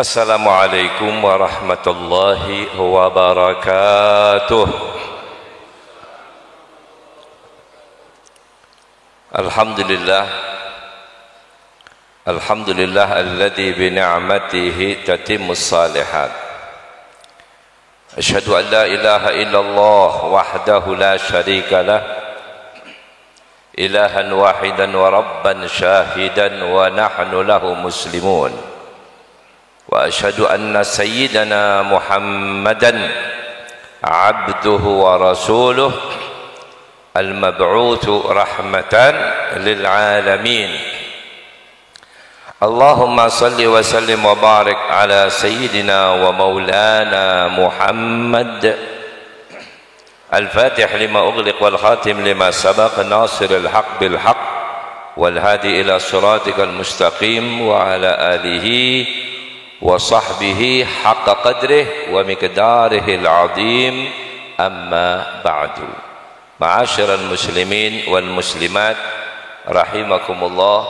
Assalamualaikum warahmatullahi wabarakatuh. Alhamdulillah alladzi bi ni'matihi tatimmus shalihat. Asyhadu an la ilaha illallah wahdahu la syarika lah, ilahan wahidan wa rabban syahidan wa nahnu lahu muslimun. Wa asyhadu anna sayyidana Muhammadan abduhu wa rasuluh al-mab'utsu rahmatan lil alamin. Allahumma salli wa sallim wa barik ala sayyidina wa maulana Muhammad al-fatih lima ughliq wal khatim lima sabaq nasiril haq bil haq wal hadi ila siratikal mustaqim wa ala alihi wa sahbihi haqqa qadrih wa miqdarihil azim, amma ba'du. Ma'asyiral muslimin wal muslimat rahimakumullah,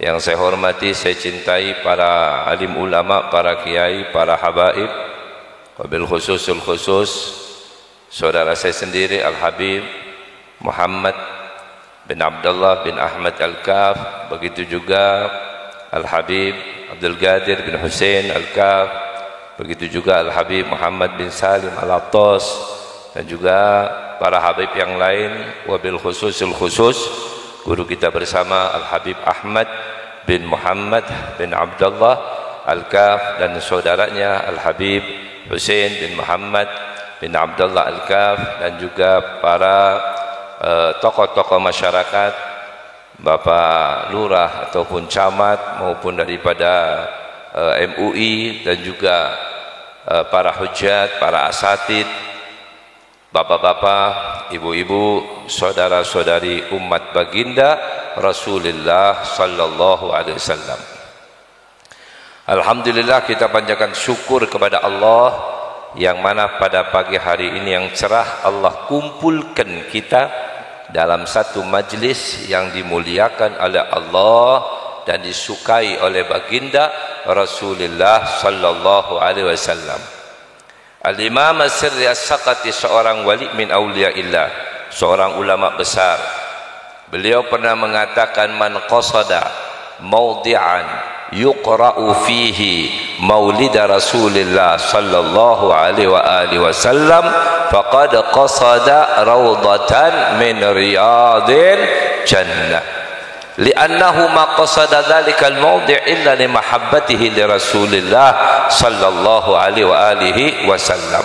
yang saya hormati, saya cintai para alim ulama, para kiai, para habaib, wabil khususul khusus saudara saya sendiri Al-Habib Muhammad bin Abdullah bin Ahmad Al-Kaf, begitu juga Al-Habib Abdul Qadir bin Hussein Al-Kaf, begitu juga Al-Habib Muhammad bin Salim Al-Attas, dan juga para habib yang lain, wabil khususul khusus guru kita bersama Al-Habib Ahmad bin Muhammad bin Abdullah Al-Kaf dan saudaranya Al-Habib Hussein bin Muhammad bin Abdullah Al-Kaf, dan juga para tokoh-tokoh masyarakat, Bapak Lurah ataupun Camat maupun daripada MUI, dan juga para hujat, para asatid, bapak-bapak, ibu-ibu, saudara-saudari umat baginda Rasulullah sallallahu alaihi wasallam. Alhamdulillah, kita panjatkan syukur kepada Allah yang mana pada pagi hari ini yang cerah Allah kumpulkan kita dalam satu majlis yang dimuliakan oleh Allah dan disukai oleh baginda Rasulullah sallallahu alaihi wasallam. Al-Imam As-Sirri As-Saqati, seorang wali min auliyaillah, seorang ulama besar. Beliau pernah mengatakan, man qasada mawdi'an yuqra'u fihi maulida Rasulillah sallallahu alaihi wa alihi wasallam faqad qasada rawdatan min riyadil jannah, li'annahu ma qasada dhalikal mawdi' illa li mahabbatihi li Rasulillah sallallahu alaihi wa alihi wasallam.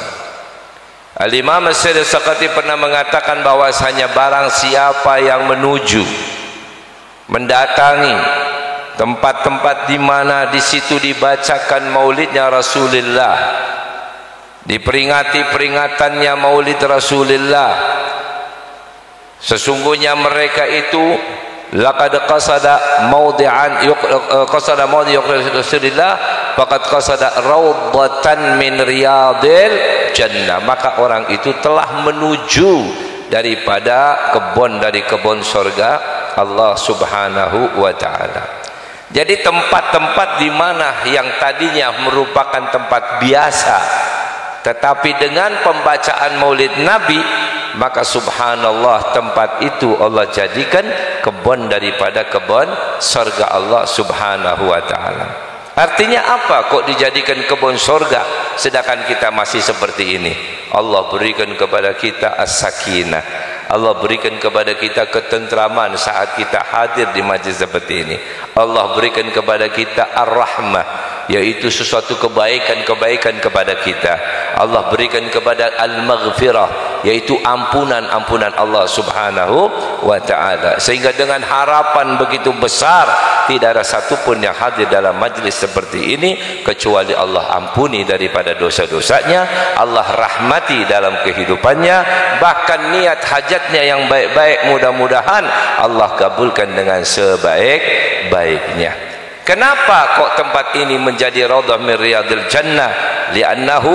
Al-Imam As-Sirri As-Saqati pernah mengatakan bahwasanya barang siapa yang menuju mendatangi tempat-tempat di mana di situ dibacakan maulidnya Rasulullah, diperingati peringatannya maulid Rasulullah, sesungguhnya mereka itu laqad qasada mawdi'an qasada mawdi'a Rasulullah faqad qasada rawdatan min riyadil jannah, maka orang itu telah menuju daripada kebun dari kebun surga Allah subhanahu wa ta'ala. Jadi tempat-tempat di mana yang tadinya merupakan tempat biasa, tetapi dengan pembacaan maulid Nabi, maka subhanallah, tempat itu Allah jadikan kebun daripada kebun surga Allah subhanahu wa ta'ala. Artinya apa kok dijadikan kebun surga sedangkan kita masih seperti ini? Allah berikan kepada kita as-sakinah, Allah berikan kepada kita ketentraman saat kita hadir di majlis seperti ini. Allah berikan kepada kita ar-rahmah, yaitu sesuatu kebaikan-kebaikan kepada kita. Allah berikan kepada al-maghfirah, yaitu ampunan-ampunan Allah subhanahu wa ta'ala. Sehingga dengan harapan begitu besar, tidak ada satupun yang hadir dalam majlis seperti ini kecuali Allah ampuni daripada dosa-dosanya, Allah rahmati dalam kehidupannya, bahkan niat hajatnya yang baik-baik mudah-mudahan Allah kabulkan dengan sebaik-baiknya. Kenapa kok tempat ini menjadi raudhah min riyadil jannah? Li'annahu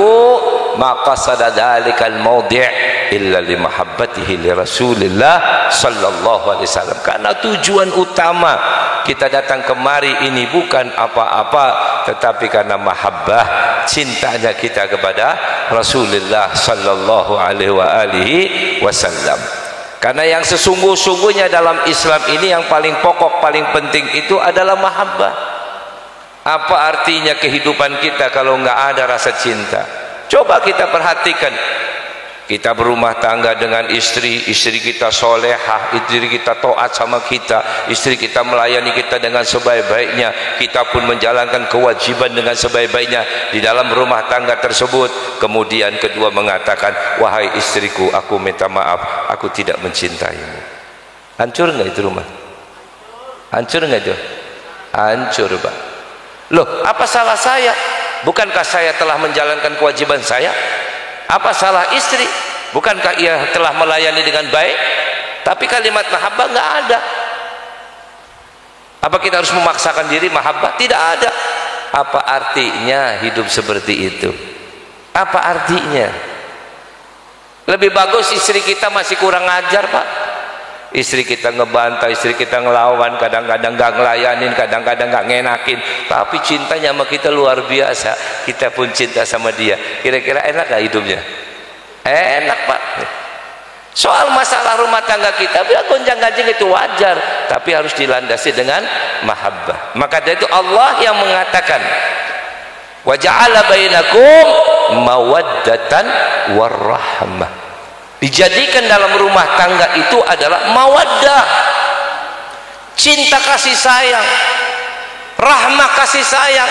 ma qasada dzalikal mawdi' illa li mahabbatihi li Rasulillah sallallahu alaihi wasallam. Karena tujuan utama kita datang kemari ini bukan apa-apa, tetapi karena mahabbah, cintanya kita kepada Rasulullah sallallahu alaihi wasallam. Karena yang sesungguh-sungguhnya dalam Islam ini yang paling pokok, paling penting itu adalah mahabbah. Apa artinya kehidupan kita kalau nggak ada rasa cinta? Coba kita perhatikan. Kita berumah tangga dengan istri kita solehah, istri kita taat sama kita, istri kita melayani kita dengan sebaik-baiknya, kita pun menjalankan kewajiban dengan sebaik-baiknya di dalam rumah tangga tersebut. Kemudian kedua mengatakan, wahai istriku, aku minta maaf, aku tidak mencintaimu. Hancur nggak itu rumah? Hancur nggak itu? Hancur, Pak. Loh, apa salah saya? Bukankah saya telah menjalankan kewajiban saya? Apa salah istri? Bukankah ia telah melayani dengan baik? Tapi kalimat mahabbah nggak ada. Apa kita harus memaksakan diri mahabbah? Tidak ada. Apa artinya hidup seperti itu? Apa artinya? Lebih bagus istri kita masih kurang ajar, Pak. Istri kita ngebantai, istri kita ngelawan, kadang-kadang gak ngelayanin, kadang-kadang gak ngenakin, tapi cintanya sama kita luar biasa. Kita pun cinta sama dia. Kira-kira enak gak hidupnya? Enak, Pak. Soal masalah rumah tangga kita, biar gonjang-ganjing itu wajar, tapi harus dilandasi dengan mahabbah. Maka dari itu Allah yang mengatakan, wa ja'ala bainakum mawaddatan warahmah. Dijadikan dalam rumah tangga itu adalah mawaddah, cinta kasih sayang, rahmah kasih sayang.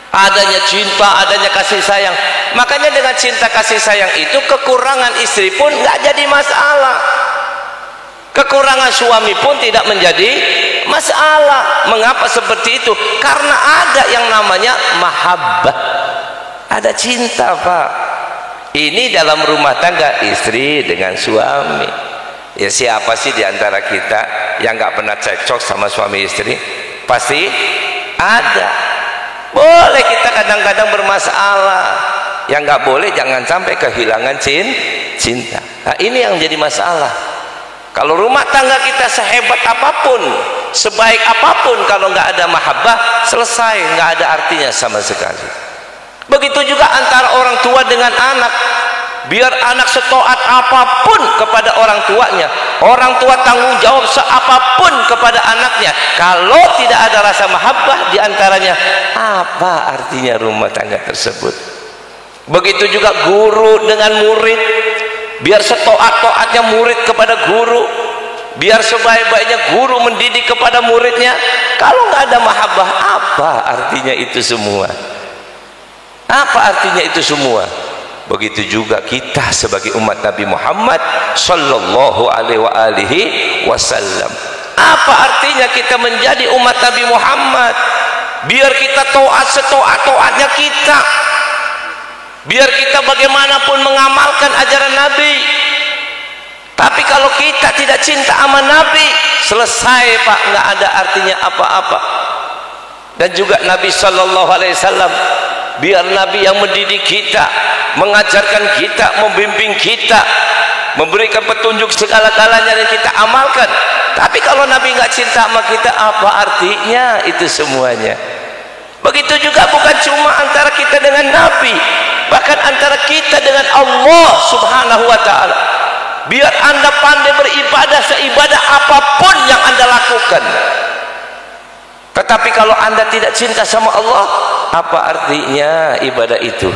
Adanya cinta, adanya kasih sayang. Makanya dengan cinta kasih sayang itu kekurangan istri pun nggak jadi masalah, kekurangan suami pun tidak menjadi masalah. Mengapa seperti itu? Karena ada yang namanya mahabbah, ada cinta, Pak. Ini dalam rumah tangga istri dengan suami. Ya, siapa sih diantara kita yang nggak pernah cekcok sama suami istri? Pasti ada. Boleh kita kadang-kadang bermasalah. Yang nggak boleh jangan sampai kehilangan cinta. Nah, ini yang jadi masalah. Kalau rumah tangga kita sehebat apapun, sebaik apapun, kalau nggak ada mahabbah, selesai, nggak ada artinya sama sekali. Begitu juga antara orang tua dengan anak. Biar anak setaat apapun kepada orang tuanya, orang tua tanggung jawab seapapun kepada anaknya, kalau tidak ada rasa mahabbah diantaranya, apa artinya rumah tangga tersebut? Begitu juga guru dengan murid. Biar setaat-taatnya murid kepada guru, biar sebaik-baiknya guru mendidik kepada muridnya, kalau nggak ada mahabbah, apa artinya itu semua? Apa artinya itu semua? Begitu juga kita sebagai umat Nabi Muhammad sallallahu alaihi wasallam. Apa artinya kita menjadi umat Nabi Muhammad? Biar kita taat setaat-taatnya kita, biar kita bagaimanapun mengamalkan ajaran Nabi. Tapi kalau kita tidak cinta sama Nabi, selesai, Pak, nggak ada artinya apa-apa. Dan juga Nabi sallallahu alaihi wasallam, biar Nabi yang mendidik kita, mengajarkan kita, membimbing kita, memberikan petunjuk segala-galanya dan kita amalkan. Tapi kalau Nabi nggak cinta sama kita, apa artinya itu semuanya? Begitu juga bukan cuma antara kita dengan Nabi, bahkan antara kita dengan Allah subhanahu wa ta'ala. Biar Anda pandai beribadah seibadah apapun yang Anda lakukan, tetapi kalau Anda tidak cinta sama Allah, apa artinya ibadah itu?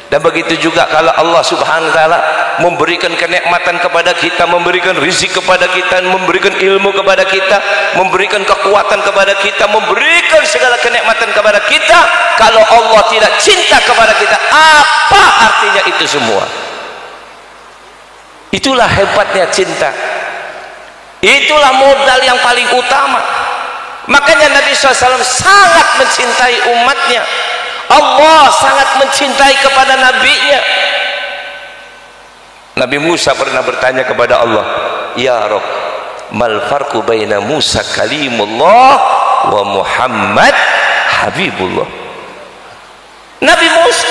Dan begitu juga kalau Allah subhanahu wa ta'ala memberikan kenikmatan kepada kita, memberikan rezeki kepada kita, memberikan ilmu kepada kita, memberikan kekuatan kepada kita, memberikan segala kenikmatan kepada kita, kalau Allah tidak cinta kepada kita, apa artinya itu semua? Itulah hebatnya cinta. Itulah modal yang paling utama. Makanya Nabi SAW sangat mencintai umatnya. Allah sangat mencintai kepada nabinya. Nabi Musa pernah bertanya kepada Allah, ya Rabb, mal farqu baina Musa kalimullah wa Muhammad habibullah. Nabi Musa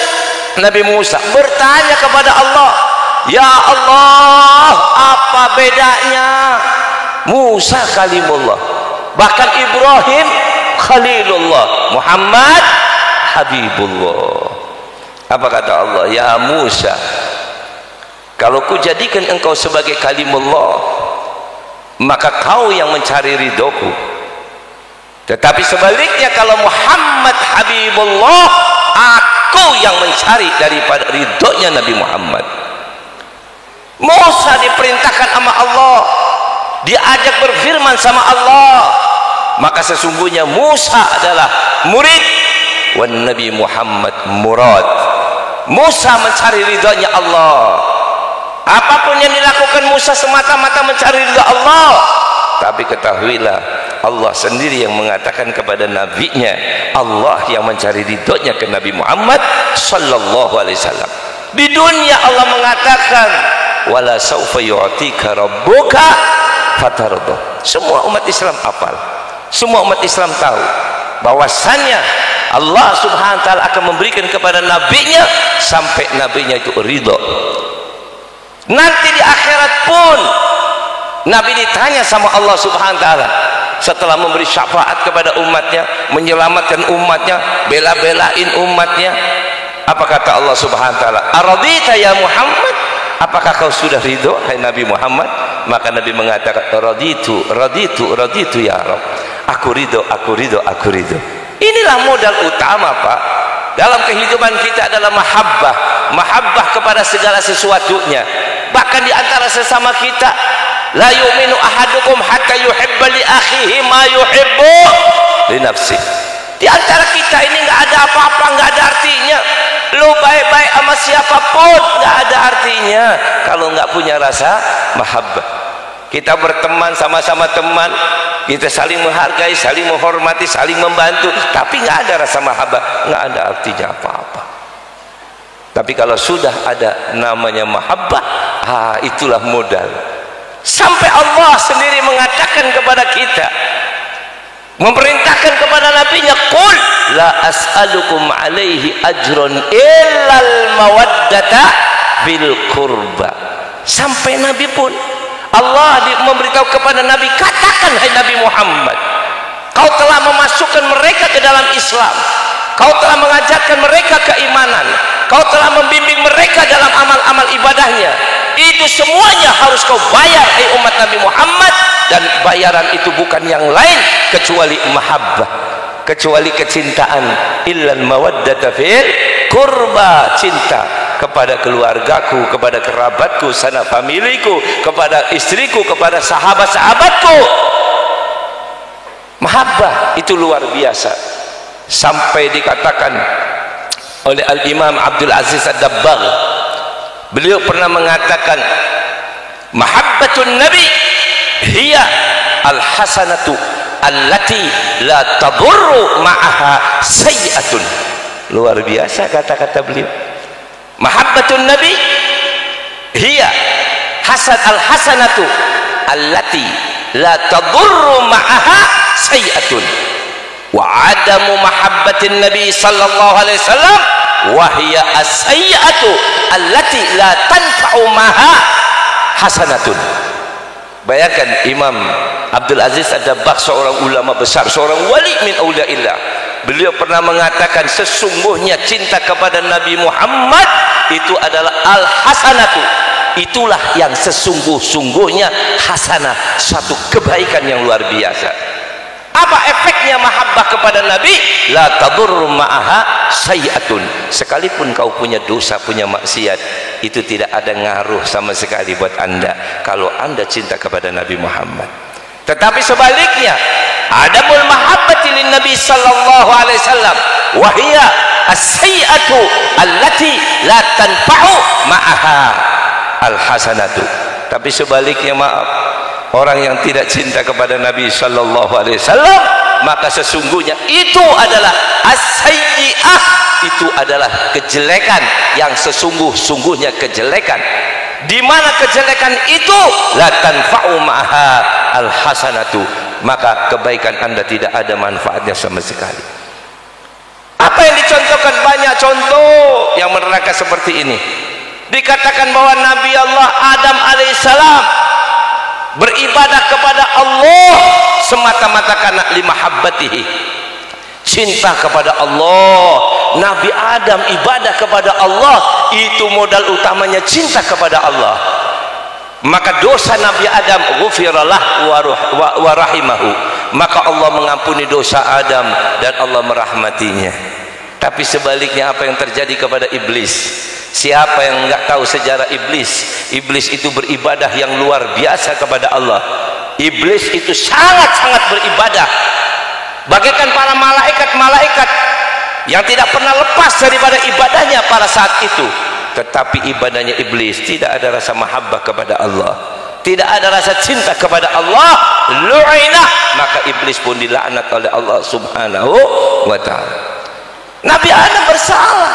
Nabi Musa bertanya kepada Allah, ya Allah, apa bedanya Musa kalimullah, bahkan Ibrahim khalilullah, Muhammad habibullah. Apa kata Allah? Ya Musa, kalau ku jadikan engkau sebagai kalimullah, maka kau yang mencari ridhoku. Tetapi sebaliknya, kalau Muhammad habibullah, aku yang mencari daripada ridhonya Nabi Muhammad. Musa diperintahkan sama Allah, diajak berfirman sama Allah, maka sesungguhnya Musa adalah murid, wan Nabi Muhammad murad. Musa mencari ridhonya Allah. Apapun yang dilakukan Musa semata-mata mencari ridha Allah. Tapi ketahuilah, Allah sendiri yang mengatakan kepada nabinya, Allah yang mencari ridhonya ke Nabi Muhammad sallallahu alaihi wasallam. Di dunia Allah mengatakan, wala saufa yu'tika rabbuka fatardah. Semua umat Islam hafal, semua umat Islam tahu bahwasannya Allah subhanahu wa ta'ala akan memberikan kepada nabinya sampai nabinya itu ridho. Nanti di akhirat pun Nabi ditanya sama Allah subhanahu wa ta'ala, setelah memberi syafaat kepada umatnya, menyelamatkan umatnya, bela-belain umatnya, apa kata Allah subhanahu wa ta'ala? Aradita ya Muhammad, apakah kau sudah ridho hai Nabi Muhammad? Maka Nabi mengatakan, raditu ya Rabb, aku ridho, aku ridho, aku ridho. Inilah modal utama Pak dalam kehidupan kita, adalah mahabbah kepada segala sesuatunya. Bahkan di antara sesama kita, la yu'minu ahadukum hatta yuhibba li akhihi ma yuhibbu li nafsihi. Di antara kita ini nggak ada apa-apa, nggak ada artinya. Lu baik-baik sama siapapun nggak ada artinya kalau nggak punya rasa mahabbah. Kita berteman, sama-sama teman, kita saling menghargai, saling menghormati, saling membantu, tapi nggak ada rasa mahabbah, nggak ada artinya apa-apa. Tapi kalau sudah ada namanya mahabbah, itulah modal. Sampai Allah sendiri mengatakan kepada kita, memerintahkan kepada nabinya, qul la as'alukum alaihi ajron illal mawaddata bil qurba. Sampai Nabi pun Allah memberitahu kepada Nabi, katakan hai Nabi Muhammad, kau telah memasukkan mereka ke dalam Islam, kau telah mengajarkan mereka keimanan, kau telah membimbing mereka dalam amal-amal ibadahnya. Itu semuanya harus kau bayar hai umat Nabi Muhammad, dan bayaran itu bukan yang lain kecuali mahabbah, kecuali kecintaan. Illal mawaddata fil qurba, cinta kepada keluargaku, kepada kerabatku, sanak familiku, kepada istriku, kepada sahabat-sahabatku. Mahabbah itu luar biasa, sampai dikatakan oleh Al-Imam Abdul Aziz Ad-Dabbagh, beliau pernah mengatakan, mahabbatun nabi hiya al-hasanatu allati la tadurru ma'aha sayyi'atun. Luar biasa kata-kata beliau. Mahabbatun nabi hiya al-hasanatu allati la tadurru ma'aha sayyi'atun, wa adamu mahabbatin nabi sallallahu alaihi wasallam wa hiya as-sayyi'atu allati la tanfa'u ma'aha hasanatun. Bayangkan Imam Abdul Aziz Ad-Dabbagh, seorang ulama besar, seorang wali min auliyaillah, beliau pernah mengatakan, sesungguhnya cinta kepada Nabi Muhammad itu adalah al-hasanatu, itulah yang sesungguh-sungguhnya hasanah, suatu kebaikan yang luar biasa. Apa efeknya mahabbah kepada Nabi? La tadurru ma'aha sayyi'atun. Sekalipun kau punya dosa, punya maksiat, itu tidak ada ngaruh sama sekali buat anda kalau anda cinta kepada Nabi Muhammad. Tetapi sebaliknya, adamul mahabbati lin Nabi sallallahu alaihi wasallam wa hiya as-sayyi'atu allati la tanfa'u ma'aha al-hasanatu. Tapi sebaliknya, maaf, orang yang tidak cinta kepada Nabi sallallahu alaihi wasallam, maka sesungguhnya itu adalah as-sayyi'ah, itu adalah kejelekan yang sesungguh-sungguhnya kejelekan. Di mana kejelekan itu la tanfa'u ma'aha al-hasanatu, maka kebaikan anda tidak ada manfaatnya sama sekali. Apa yang dicontohkan? Banyak contoh yang menerangkan seperti ini. Dikatakan bahwa Nabi Allah Adam alaihissalam beribadah kepada Allah semata-mata karena limahabbatihi, cinta kepada Allah. Nabi Adam ibadah kepada Allah, itu modal utamanya cinta kepada Allah. Maka dosa Nabi Adam ghufiralah wa rahimahu, maka Allah mengampuni dosa Adam dan Allah merahmatinya. Tapi sebaliknya apa yang terjadi kepada iblis? Siapa yang enggak tahu sejarah iblis? Iblis itu beribadah yang luar biasa kepada Allah. Iblis itu sangat-sangat beribadah bagaikan para malaikat-malaikat yang tidak pernah lepas daripada ibadahnya pada saat itu. Tetapi ibadahnya iblis tidak ada rasa mahabbah kepada Allah, tidak ada rasa cinta kepada Allah. Lu'ina, maka iblis pun dilaknat oleh Allah subhanahu wa ta'ala. Nabi Adam bersalah,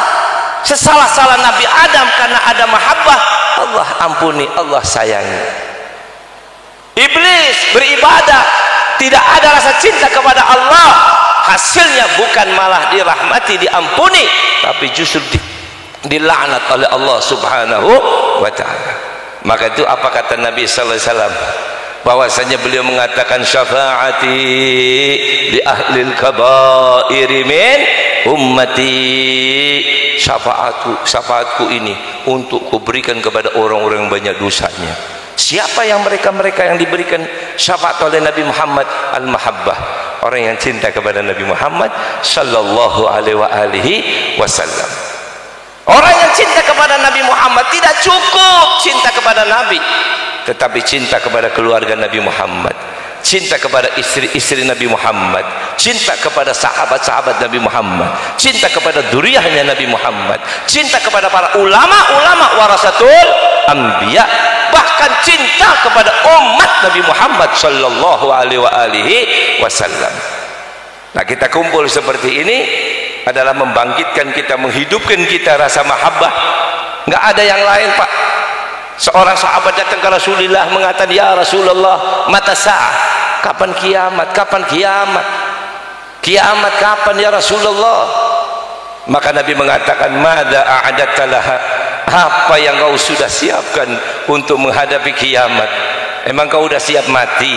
sesalah-salah Nabi Adam karena ada mahabbah, Allah ampuni, Allah sayangi. Iblis beribadah tidak ada rasa cinta kepada Allah, hasilnya bukan malah dirahmati, diampuni, tapi justru dilaknat oleh Allah subhanahu wa ta'ala. Maka itu apa kata Nabi sallallahu alaihi wasallam? Bahwasanya beliau mengatakan syafaati li ahlil kabairi min ummati, syafaatku ini untuk kuberikan kepada orang-orang yang banyak dosanya. Siapa yang mereka yang diberikan syafaat oleh Nabi Muhammad? Al-mahabbah, orang yang cinta kepada Nabi Muhammad sallallahu alaihi wasallam. Orang yang cinta kepada Nabi Muhammad tidak cukup cinta kepada Nabi, tetapi cinta kepada keluarga Nabi Muhammad, cinta kepada istri-istri Nabi Muhammad, cinta kepada sahabat-sahabat Nabi Muhammad, cinta kepada dzurriyyahnya Nabi Muhammad, cinta kepada para ulama-ulama warasatul anbiya, bahkan cinta kepada umat Nabi Muhammad sallallahu alaihi wasallam. Nah, kita kumpul seperti ini adalah membangkitkan kita, menghidupkan kita rasa mahabbah. Enggak ada yang lain, Pak. Seorang sahabat datang ke Rasulullah mengatakan, ya Rasulullah, mata sa'ah, kapan kiamat? Kapan kiamat? Kiamat kapan ya Rasulullah? Maka Nabi mengatakan, madza a'adatta laha, apa yang kau sudah siapkan untuk menghadapi kiamat? Emang kau sudah siap mati?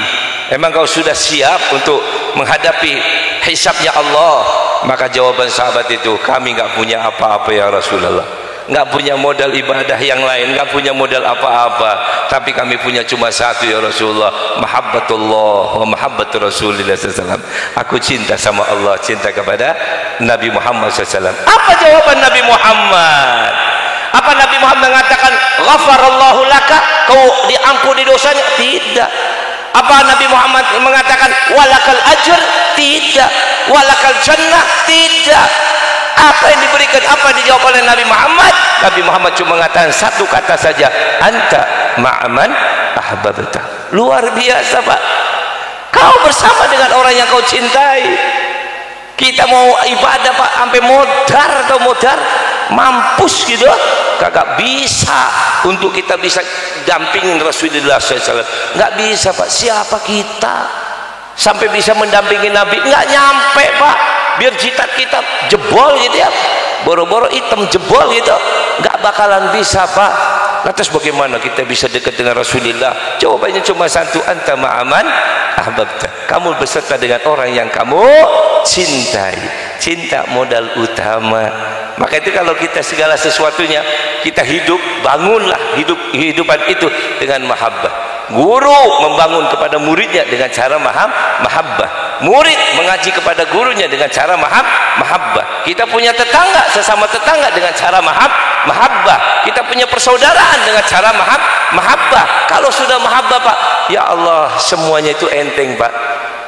Emang kau sudah siap untuk menghadapi hisabnya Allah? Maka jawaban sahabat itu, kami nggak punya apa-apa ya Rasulullah, nggak punya modal ibadah yang lain, nggak punya modal apa-apa, tapi kami punya cuma satu ya Rasulullah, mahabbatullah wa mahabbat Rasulullah SAW. Aku cinta sama Allah, cinta kepada Nabi Muhammad SAW. Apa jawaban Nabi Muhammad? Apa Nabi Muhammad mengatakan ghafarallahu laka, kau diampuni dosanya? Tidak. Apa Nabi Muhammad mengatakan walakal ajr? Tidak. Walakal jannah? Tidak. Apa yang diberikan, apa yang dijawab oleh Nabi Muhammad? Nabi Muhammad cuma mengatakan satu kata saja, anta ma'aman ahbabta. Luar biasa, Pak. Kau bersama dengan orang yang kau cintai. Kita mau ibadah, Pak, sampai modar atau modar mampus gitu, kagak bisa untuk kita bisa dampingin Rasulullah SAW. Nggak bisa, Pak. Siapa kita sampai bisa mendampingi Nabi? Nggak nyampe, Pak. Biar jitat kita jebol gitu ya, boro-boro hitam jebol gitu, nggak bakalan bisa, Pak. Lantas bagaimana kita bisa dekat dengan Rasulullah? Jawabannya cuma satu, anta ma'aman ahbabta. Kamu beserta dengan orang yang kamu cintai. Cinta modal utama. Maka itu kalau kita segala sesuatunya kita hidup, bangunlah hidupan itu dengan mahabbah. Guru membangun kepada muridnya dengan cara mahabbah. Murid mengaji kepada gurunya dengan cara mahabbah. Kita punya tetangga, sesama tetangga dengan cara mahabbah. Kita punya persaudaraan dengan cara mahabbah. Kalau sudah mahabbah, Pak, ya Allah, semuanya itu enteng, Pak.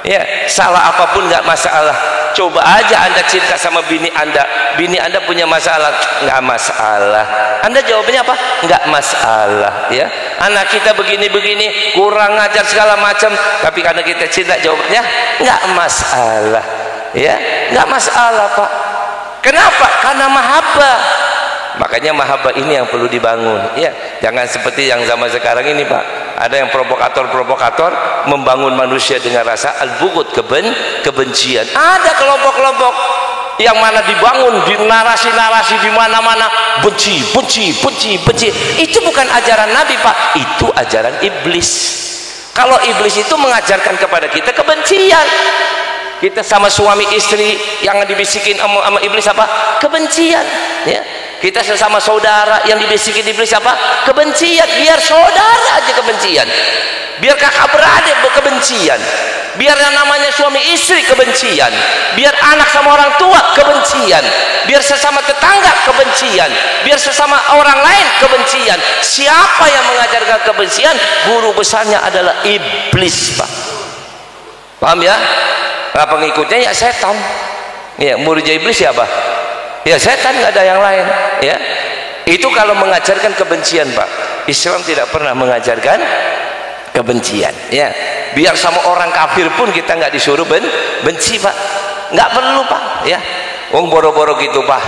Ya, salah apapun nggak masalah. Coba aja Anda cinta sama bini Anda punya masalah, nggak masalah. Anda jawabnya apa? Nggak masalah, ya. Anak kita begini-begini, kurang ajar segala macam, tapi karena kita cinta, jawabnya nggak masalah, ya, nggak masalah, Pak. Kenapa? Karena mahabbah. Makanya mahabbah ini yang perlu dibangun, ya. Jangan seperti yang zaman sekarang ini, Pak. Ada yang provokator membangun manusia dengan rasa al-bughd, kebencian. Ada kelompok-kelompok yang mana dibangun di narasi-narasi di mana-mana benci, itu bukan ajaran Nabi, Pak. Itu ajaran iblis. Kalau iblis itu mengajarkan kepada kita kebencian. Kita sama suami istri yang dibisikin sama iblis apa? Kebencian, ya. Kita sesama saudara yang dibisikin iblis apa? Kebencian. Biar saudara aja kebencian, biar kakak beradik kebencian, biar yang namanya suami istri kebencian, biar anak sama orang tua kebencian, biar sesama tetangga kebencian, biar sesama orang lain kebencian. Siapa yang mengajarkan kebencian? Guru besarnya adalah iblis, Pak. Paham ya? Nah, pengikutnya ya setan. Ya, muridnya iblis siapa? Ya setan, nggak ada yang lain. Ya, itu kalau mengajarkan kebencian, Pak. Islam tidak pernah mengajarkan kebencian. Ya, biar sama orang kafir pun kita nggak disuruh benci, Pak. Nggak perlu, Pak. Ya, wong boro-boro gitu, Pak.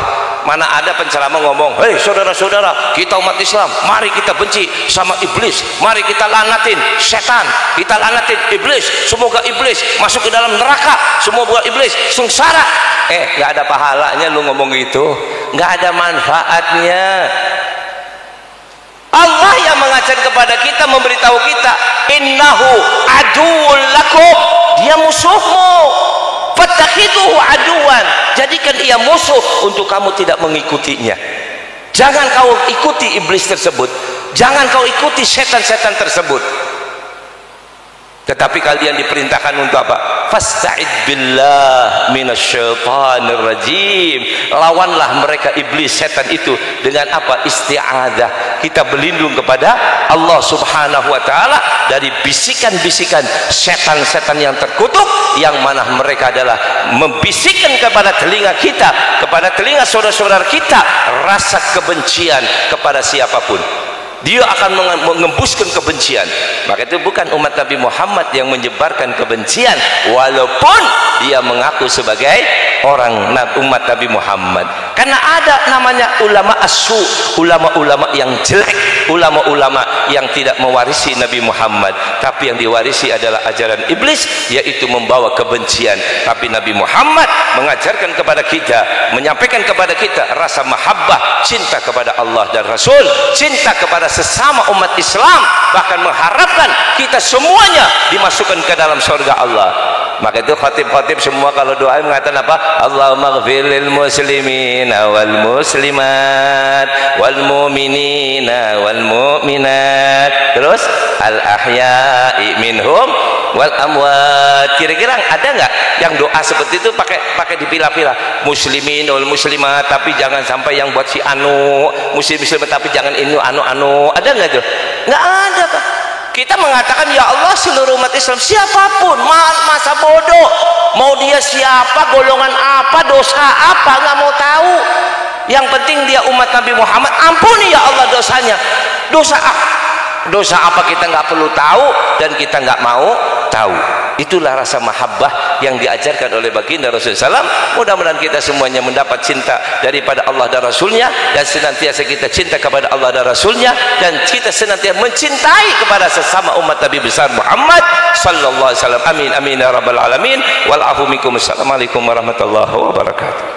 Mana ada penceramah ngomong, hei saudara-saudara, kita umat Islam, mari kita benci sama iblis, mari kita lanatin setan, kita lanatin iblis, semoga iblis masuk ke dalam neraka, semoga iblis sengsara. Nggak ada pahalanya lu ngomong gitu, nggak ada manfaatnya. Allah yang mengajar kepada kita, memberitahu kita, innahu aduwwul lakum, dia musuhmu, fattakhiduhu aduwan, jadikan ia musuh untuk kamu tidak mengikutinya. Jangan kau ikuti iblis tersebut, jangan kau ikuti setan-setan tersebut. Tetapi kalian diperintahkan untuk apa? Fasta'id billah minasyaitonir rajim. Lawanlah mereka iblis, setan itu dengan apa? Isti'adzah. Kita berlindung kepada Allah Subhanahu wa taala dari bisikan-bisikan setan-setan yang terkutuk, yang mana mereka adalah membisikkan kepada telinga kita, kepada telinga saudara-saudara kita, rasa kebencian kepada siapapun. Dia akan mengembuskan kebencian. Maka itu bukan umat Nabi Muhammad yang menyebarkan kebencian, walaupun dia mengaku sebagai orang umat Nabi Muhammad. Karena ada namanya ulama asu, ulama-ulama yang jelek, ulama-ulama yang tidak mewarisi Nabi Muhammad, tapi yang diwarisi adalah ajaran iblis, yaitu membawa kebencian. Tapi Nabi Muhammad mengajarkan kepada kita, menyampaikan kepada kita rasa mahabbah, cinta kepada Allah dan Rasul, cinta kepada sesama umat Islam, bahkan mengharapkan kita semuanya dimasukkan ke dalam surga Allah. Maka itu khatib-khatib semua kalau doa mengatakan apa? Allahumma ghfir lil muslimina wal muslimat wal mu'minina wal mu'minat, terus al ahya'i minhum wal amwat. Kira-kira ada nggak yang doa seperti itu pakai dipilah-pilah? Muslimin wal muslimat, tapi jangan sampai yang buat si anu, muslim-muslimat tapi jangan ini anu. Ada nggak tuh? Nggak ada, Pak. Kita mengatakan ya Allah seluruh umat Islam, siapapun, masa bodoh, mau dia siapa, golongan apa, dosa apa, nggak mau tahu. Yang penting dia umat Nabi Muhammad, ampuni ya Allah dosanya. Dosa apa kita nggak perlu tahu dan kita nggak mau tahu. Itulah rasa mahabbah yang diajarkan oleh baginda Rasulullah SAW. Mudah-mudahan kita semuanya mendapat cinta daripada Allah dan Rasulnya, dan senantiasa kita cinta kepada Allah dan Rasulnya, dan kita senantiasa mencintai kepada sesama umat Nabi besar Muhammad sallallahu alaihi wasallam. Amin amin ya rabbal alamin. Wal afu minkum. Assalamualaikum warahmatullahi wabarakatuh.